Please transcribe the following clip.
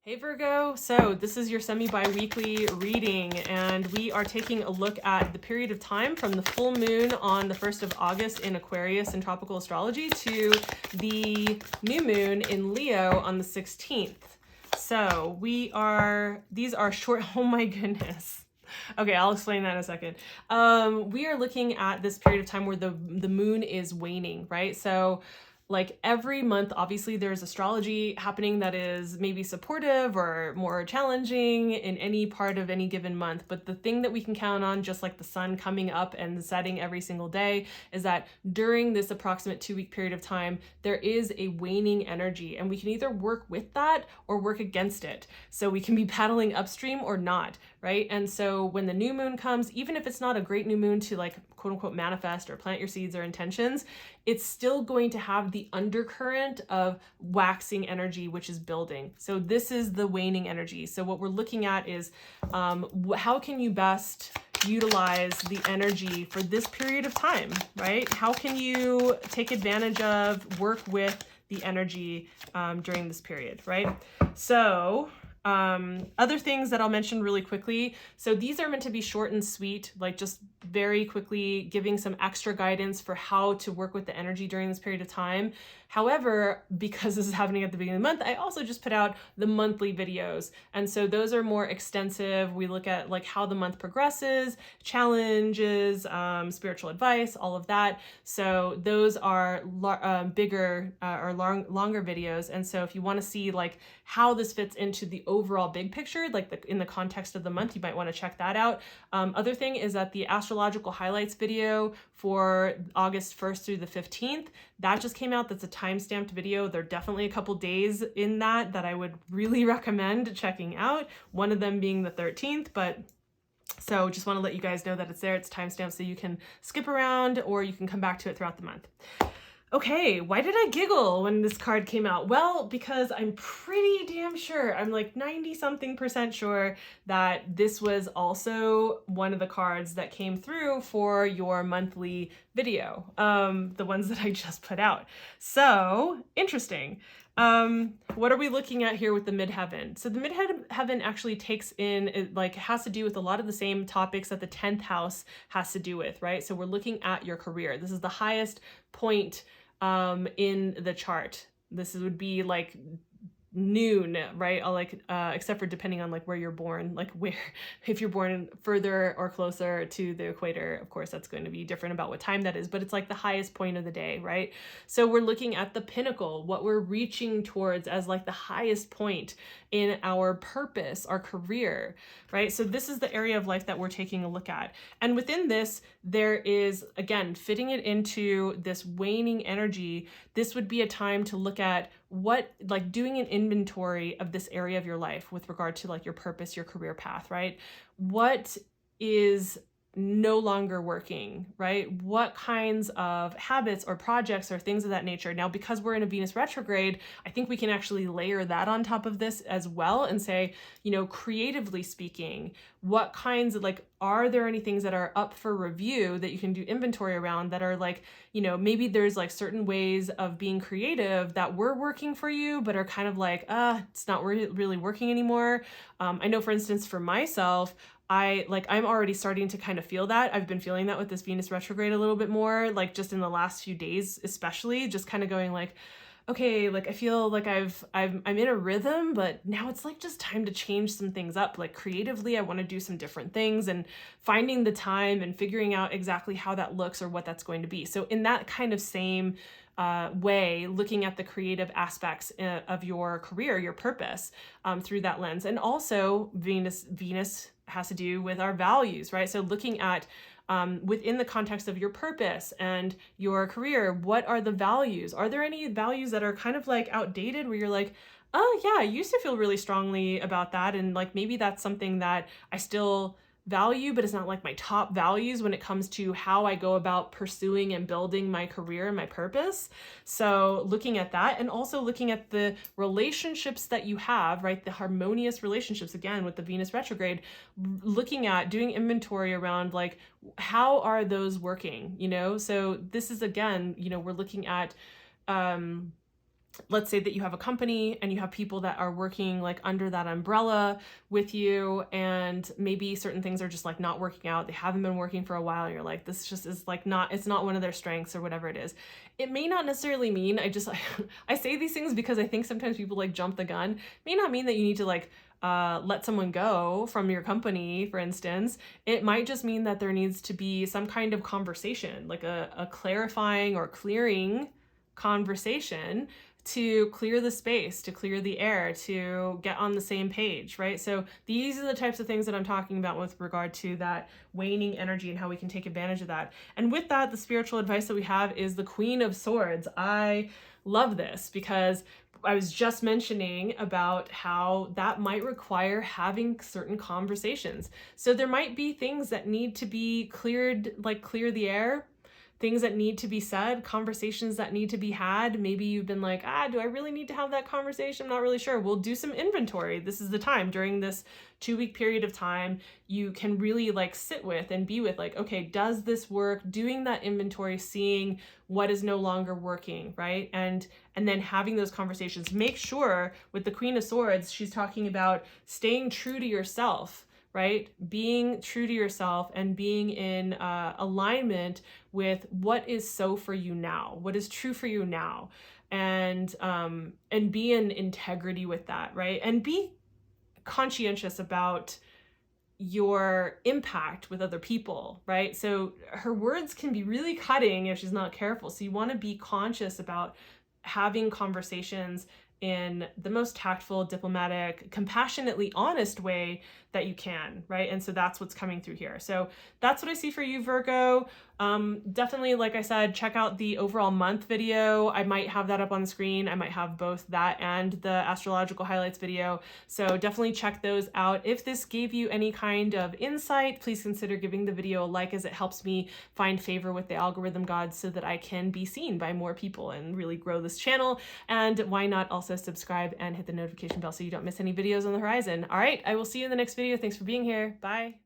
Hey Virgo, so this is your semi-bi-weekly reading, and we are taking a look at the period of time from the full moon on the 1st of August in Aquarius in tropical astrology to the new moon in Leo on the 16th. So these are short, oh my goodness. Okay, I'll explain that in a second. We are looking at this period of time where the moon is waning, right? So like every month, obviously there's astrology happening that is maybe supportive or more challenging in any part of any given month. But the thing that we can count on, just like the sun coming up and setting every single day, is that during this approximate 2-week period of time, there is a waning energy, and we can either work with that or work against it. So we can be paddling upstream or not, right? And so when the new moon comes, even if it's not a great new moon to like quote unquote manifest or plant your seeds or intentions, it's still going to have the undercurrent of waxing energy, which is building. So this is the waning energy. So what we're looking at is how can you best utilize the energy for this period of time, right? How can you take advantage of, work with the energy during this period, right? So other things that I'll mention really quickly. So these are meant to be short and sweet, like just very quickly giving some extra guidance for how to work with the energy during this period of time. However, because this is happening at the beginning of the month, I also just put out the monthly videos. And so those are more extensive. We look at like how the month progresses, challenges, spiritual advice, all of that. So those are bigger or longer videos. And so if you want to see like how this fits into the overall big picture, like in the context of the month, you might want to check that out. Other thing is that the astrological highlights video for August 1st through the 15th, that just came out. That's a time-stamped video. There are definitely a couple days in that I would really recommend checking out, one of them being the 13th, but so just want to let you guys know that it's there. It's timestamped so you can skip around or you can come back to it throughout the month. Okay, why did I giggle when this card came out? Well, because I'm pretty damn sure, I'm like 90-something% sure that this was also one of the cards that came through for your monthly video, the ones that I just put out. So, interesting. What are we looking at here with the midheaven? So the midheaven actually takes in, it like has to do with a lot of the same topics that the 10th house has to do with, right? So we're looking at your career. This is the highest point in the chart. This would be like noon, right? Except for depending on like where you're born, like where, if you're born further or closer to the equator, of course, that's going to be different about what time that is, but it's like the highest point of the day, right? So we're looking at the pinnacle, what we're reaching towards as like the highest point in our purpose, our career, right? So this is the area of life that we're taking a look at. And within this, there is, again, fitting it into this waning energy. This would be a time to look at what, like doing an inventory of this area of your life with regard to like your purpose, your career path, right? What is no longer working, right? What kinds of habits or projects or things of that nature. Now, because we're in a Venus retrograde, I think we can actually layer that on top of this as well and say, you know, creatively speaking, what kinds of like, are there any things that are up for review that you can do inventory around that are like, you know, maybe there's like certain ways of being creative that were working for you, but are kind of like, it's not really working anymore. I know, for instance, for myself, I'm already starting to kind of feel that. I've been feeling that with this Venus retrograde a little bit more, like just in the last few days, especially just kind of going like, okay, like I feel like I'm in a rhythm, but now it's like just time to change some things up. Like creatively, I want to do some different things and finding the time and figuring out exactly how that looks or what that's going to be. So in that kind of same way, looking at the creative aspects of your career, your purpose through that lens. And also Venus has to do with our values, right? So looking at within the context of your purpose and your career, what are the values? Are there any values that are kind of like outdated where you're like, oh yeah, I used to feel really strongly about that. And like, maybe that's something that I still value, but it's not like my top values when it comes to how I go about pursuing and building my career and my purpose. So looking at that, and also looking at the relationships that you have, right? The harmonious relationships, again, with the Venus retrograde, looking at doing inventory around like, how are those working, you know? So this is, again, you know, we're looking at, let's say that you have a company and you have people that are working like under that umbrella with you, and maybe certain things are just like not working out. They haven't been working for a while. You're like, this just is like not, it's not one of their strengths or whatever it is. It may not necessarily mean, I say these things because I think sometimes people like jump the gun. It may not mean that you need to like let someone go from your company, for instance. It might just mean that there needs to be some kind of conversation, like a clarifying or clearing conversation to clear the space, to clear the air, to get on the same page, right? So these are the types of things that I'm talking about with regard to that waning energy and how we can take advantage of that. And with that, the spiritual advice that we have is the Queen of Swords. I love this because I was just mentioning about how that might require having certain conversations. So there might be things that need to be cleared, like clear the air, things that need to be said, conversations that need to be had. Maybe you've been like, do I really need to have that conversation? I'm not really sure. We'll do some inventory. This is the time during this 2-week period of time, you can really like sit with and be with like, okay, does this work? Doing that inventory, seeing what is no longer working, right? And then having those conversations. Make sure with the Queen of Swords, she's talking about staying true to yourself, right? Being true to yourself and being in alignment with what is so for you now, what is true for you now, and be in integrity with that, right? And be conscientious about your impact with other people, right? So her words can be really cutting if she's not careful. So you want to be conscious about having conversations in the most tactful, diplomatic, compassionately honest way that you can, right? And so that's what's coming through here. So that's what I see for you, Virgo. Definitely, like I said, check out the overall month video. I might have that up on the screen. I might have both that and the astrological highlights video. So definitely check those out. If this gave you any kind of insight, please consider giving the video a like, as it helps me find favor with the algorithm gods so that I can be seen by more people and really grow this channel. And why not also subscribe and hit the notification bell so you don't miss any videos on the horizon. All right, I will see you in the next video. Thanks for being here. Bye.